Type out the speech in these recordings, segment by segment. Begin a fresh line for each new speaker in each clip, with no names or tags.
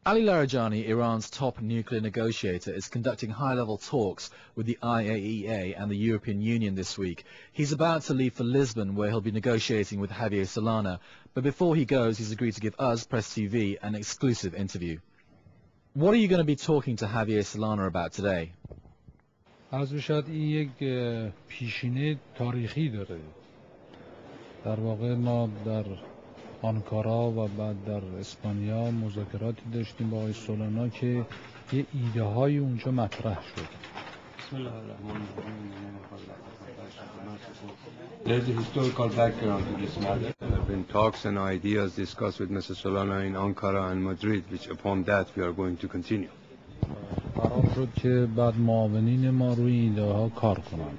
Ali Larijani, Iran's top nuclear negotiator, is conducting high-level talks with the IAEA and the European Union this week. He's about to leave for Lisbon, where he'll be negotiating with Javier Solana. But before he goes, he's agreed to give us, Press TV, an exclusive interview. What are you going to be talking to Javier Solana about today?
عرض بشد این یک پیشینه تاریخی داره. در واقع ما در آنکارا و بعد در اسپانیا مذاکراتی داشتیم با آقای سولانا که یه ایده های اونجا مطرح شد.
There's a historical background to this matter. There have been talks and ideas discussed with Mr. Solana in Ankara and Madrid, which upon that we are going to continue.
قرار شد که بعد معاونین ما روی ایده ها کار کنند.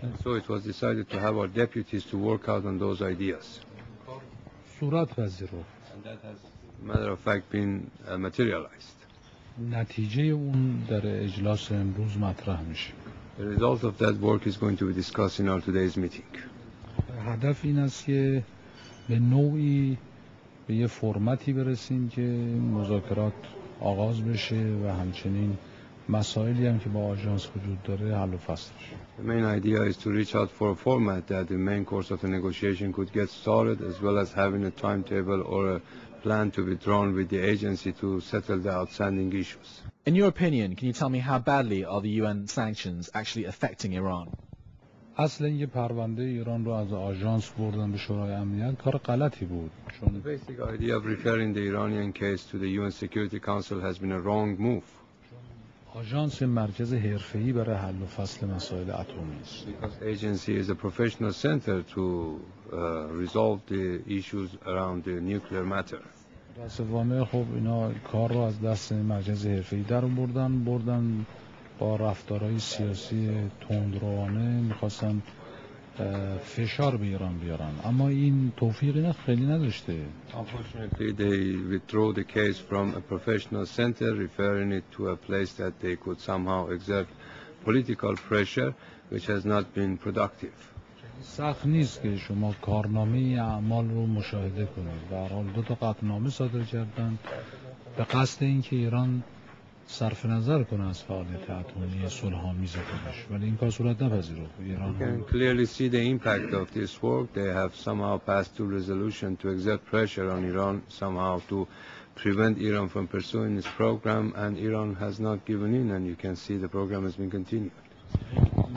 And so it was decided to have our deputies to work out on those ideas.
صورت پذیرفت.
And that has, matter of fact, been materialized.
نتیجه اون در اجلاس امروز مطرح میشه.
The result of that work is going to be discussed in our today's meeting.
هدف این است که به نوعی به یه فرمتی برسیم که مذاکرات آغاز بشه و همچنین مسائلی هم که با آژانس وجود داره حل و فصل بشه.
The main idea is to reach out for a format that the main course of the negotiation could get started, as well as having a timetable or a plan to be drawn with the agency to settle the outstanding issues.
In your opinion, can you tell me how badly are the UN sanctions actually affecting Iran?
اصلا یه پرونده ایران رو از آژانس بردن به شورای امنیت کار غلطی بود.
The basic idea of referring the Iranian case to the UN Security Council has been a wrong move.
آژانس مرکز حرفه‌ای برای حل و فصل مسائل اتمی است.
Because agency is a professional center to resolve the issues around the nuclear matter.
متأسفانه خب اینا کار رو از دست مرکز حرفه‌ای در بردن با رفتارهای سیاسی تندروانه می‌خواستن فشار به ایران بیارن، اما این توفیقی خیلی نداشته.
Unfortunately, they withdrew the case from a professional center, referring it to a place that they could somehow exert political pressure, which has not been productive.
سخت نیست که شما کارنامه اعمال رو مشاهده کنید. به هر حال 2 تا قطعنامه صادر کردن به قصد اینکه ایران صرف نظر کنه از فعالیت اتمی صلح‌آمیز خودش، ولی این کار صورت نپذیرفت. ایران
You can clearly see the impact of this work. They have somehow passed to resolution to exert pressure on Iran, somehow to prevent Iran from pursuing its program, and Iran has not given in, and you can see the program has been continued.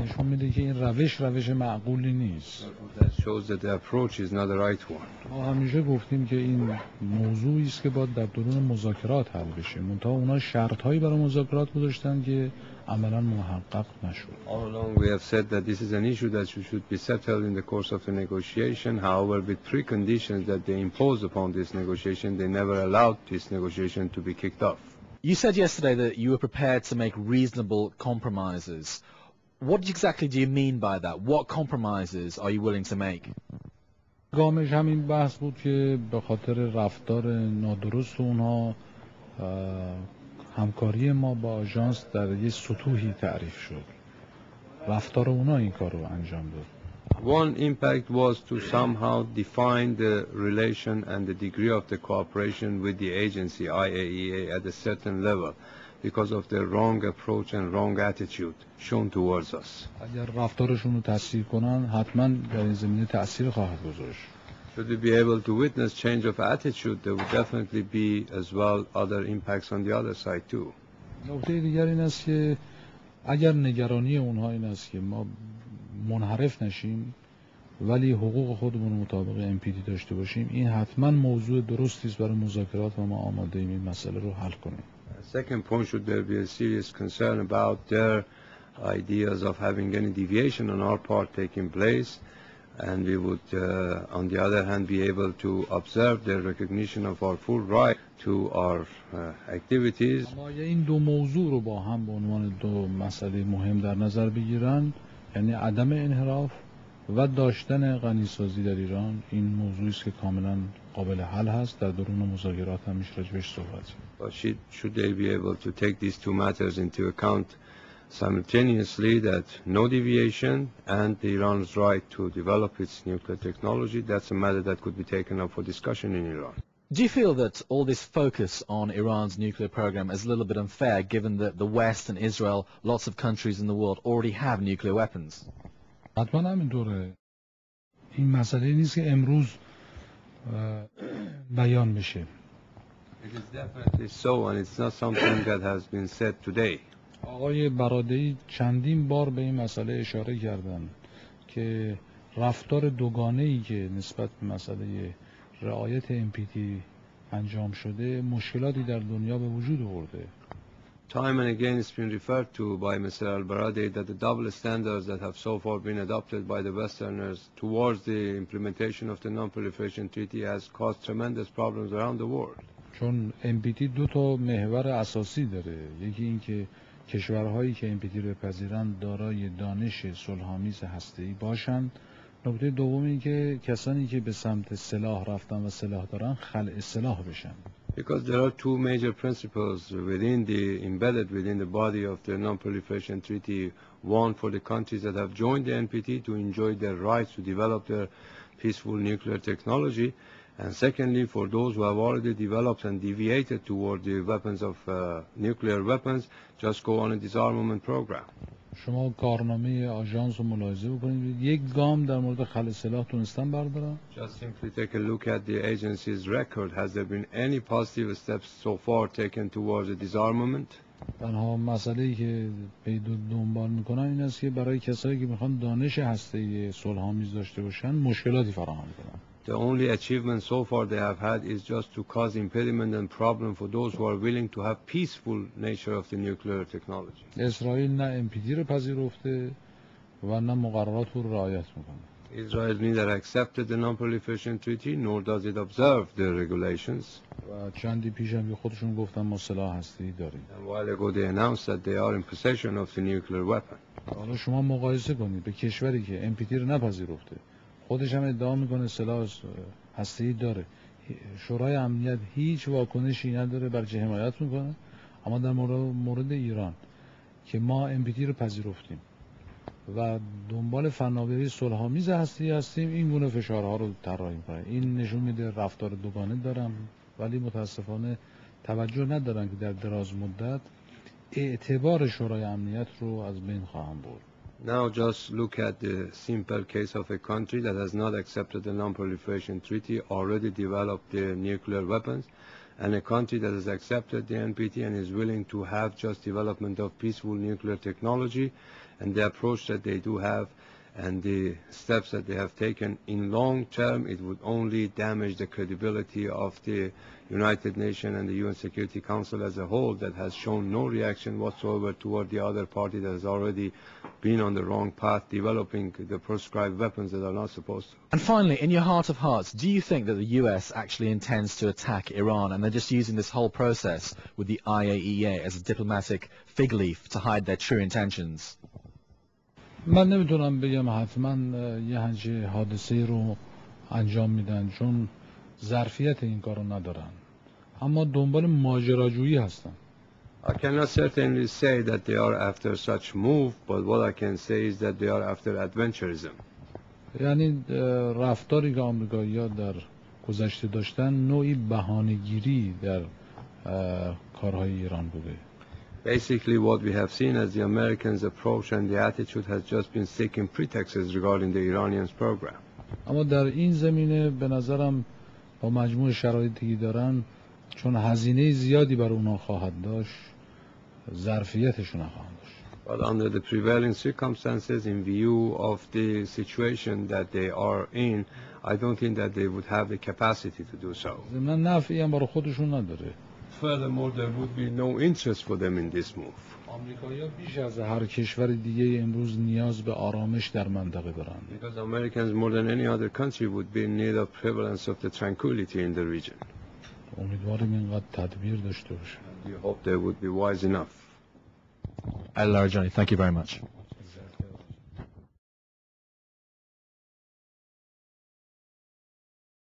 نشون میده که این روش معقولی نیست.
That shows that the approach is not the right one.
ما همیشه گفتیم که این موضوعی است که باید در درون مذاکرات حل بشه. منتها اونا شرط‌هایی برای مذاکرات گذاشتن که عملاً محقق نشد.
All along we have said that this is an issue that should be settled in the course of the negotiation. However, with preconditions that they imposed upon this negotiation, they never allowed this negotiation to be kicked off.
You said yesterday that you were prepared to make reasonable compromises. What exactly do you mean by that? What compromises are you willing to make?
گامش همین بحث بود که به خاطر رفتار نادرست اونها همکاری ما با آژانس در یه سطوحی تعریف شد. رفتار اونها این کار رو انجام داد.
One impact was to somehow define the relation and the degree of the cooperation with the agency IAEA at a certain level because of their wrong approach and wrong attitude shown towards us.
اگر رفتارشون رو تصحیح کنن حتما در این زمینه تأثیر خواهد گذاشت.
Should we be able to witness change of attitude, there would definitely be as well other impacts on the other side too.
نکته دیگر این است که اگر نگرانی اونها این است که ما منحرف نشیم ولی حقوق خودمون مطابق MPT داشته باشیم، این حتما موضوع درستی است برای مذاکرات و ما آماده ایم این مسئله رو حل کنیم.
Second point, should there be a serious concern about their ideas of having any deviation on our part taking place, and we would on the other hand be able to observe their recognition of our full right to our activities.
ما این دو موضوع رو با هم به عنوان 2 مسئله مهم در نظر بگیرن، یعنی عدم انحراف و داشتن غنیسازی در ایران، این موضوعی است که کاملا قابل حل هست. در درون مذاکرات هم میشه راجعش صحبت.
But should they be able to take these 2 matters into account simultaneously, that no deviation and Iran's right to develop its nuclear technology, that's a matter that could be taken up for discussion in Iran.
Do you feel that all this focus on Iran's nuclear program is a little bit unfair, given that the West and Israel, lots of countries in the world, already have nuclear weapons?
حتما همینطوره. این مسئله نیست که امروز بیان بشه.
It is definitely so, and it's not something that has been said today.
آقای برادعی چندین بار به این مسئله اشاره کردن که رفتار دوگانه‌ای که نسبت به مسئله رعایت NPT انجام شده مشکلاتی در دنیا به وجود آورده.
Time and again it's been referred to by Mr. Al-Baradei that the double standards that have so far been adopted by the Westerners towards the implementation of the non-proliferation treaty has caused tremendous problems around the world.
چون NPT دو تا محور اساسی داره. یکی این که کشورهایی که NPT رو بپذیرند دارای دانش صلح‌آمیز هسته‌ای باشند. نکته دوم این که کسانی که به سمت سلاح رفتن و سلاح دارن خلع سلاح بشن.
Because there are two major principles embedded within the body of the non-proliferation treaty. One, for the countries that have joined the NPT to enjoy their rights to develop their peaceful nuclear technology. And secondly, for those who have already developed and deviated toward the weapons of nuclear weapons, just go on a disarmament program.
شما کارنامه آژانس رو ملاحظه بکنید، یک گام در مورد خلع سلاح تونستن بردارن؟
Just simply take a look at the agency's record. Has there been any positive steps so far taken towards the disarmament?
تنها مسئله‌ای که دنبال میکنن این است که برای کسایی که میخوان دانش هسته‌ای صلح‌آمیز داشته باشن مشکلاتی فراهم کنن.
The only achievement so far they have had is just to cause impediment and problem for those who are willing to have peaceful nature of the nuclear technology.
اسرائیل نه NPT رو پذیرفته و نه مقررات رو رعایت میکنه.
Israel neither accepted the non-proliferation treaty nor does it observe the regulations.
و چندی پیش هم خودشون گفتن ما سلاح هسته‌ای داریم.
And while ago they announced that they are in possession of the nuclear weapon.
حالا شما مقایسه کنید به کشوری که NPT رو نپذیرفته، خودش هم ادعا میکنه سلاح هسته‌ای داره، شورای امنیت هیچ واکنشی نداره برای حمایت میکنه، اما در مورد ایران که ما NPT رو پذیرفتیم و دنبال فناوری صلح‌آمیز هسته‌ای هستیم این گونه فشارها رو طراحی میکنه. این نشون میده رفتار دوگانه دارن، ولی متاسفانه توجه ندارن که در دراز مدت اعتبار شورای امنیت رو از بین خواهم برد.
Now just look at the simple case of a country that has not accepted the non-proliferation treaty, already developed the nuclear weapons, and a country that has accepted the NPT and is willing to have just development of peaceful nuclear technology, and the approach that they do have and the steps that they have taken in long term, it would only damage the credibility of the United Nations and the UN Security Council as a whole, that has shown no reaction whatsoever toward the other party that has already been on the wrong path, developing the prescribed weapons that are not supposed to.
And finally, in your heart of hearts, do you think that the US actually intends to attack Iran and they're just using this whole process with the IAEA as a diplomatic fig leaf to hide their true intentions?
من نمیتونم بگم حتما یه همچین حادثه رو انجام میدن چون ظرفیت این کارو ندارن، اما دنبال ماجراجویی هستن.
I cannot certainly say that they are after such move, but what I can say is that they are after adventurism.
یعنی رفتاری که آمریکایی‌ها در گذشته داشتن نوعی بهانه‌گیری در کارهای ایران بوده.
Basically, what we have seen as the Americans' approach and the attitude has just been seeking pretexts regarding the Iranians' program.
اما در این زمینه به نظرم با مجموع شرایطی که دارن چون هزینه زیادی بر اونها خواهد داشت ظرفیتشون نخواهند داشت.
But under the prevailing circumstances, in view of the situation that they are in, I don't think that they would have the capacity to do so.
ضمن نفعی هم برای خودشون نداره.
Furthermore, there would be no interest for them in this move.
آمریکایی‌ها بیش از هر کشور دیگه امروز نیاز به آرامش در منطقه دارن.
Because Americans more than any other country would be in need of prevalence of the tranquility in the region.
امیدواریم اینقدر تدبیر داشته باشن.
We hope they would be wise enough.
Larijani, thank you very much.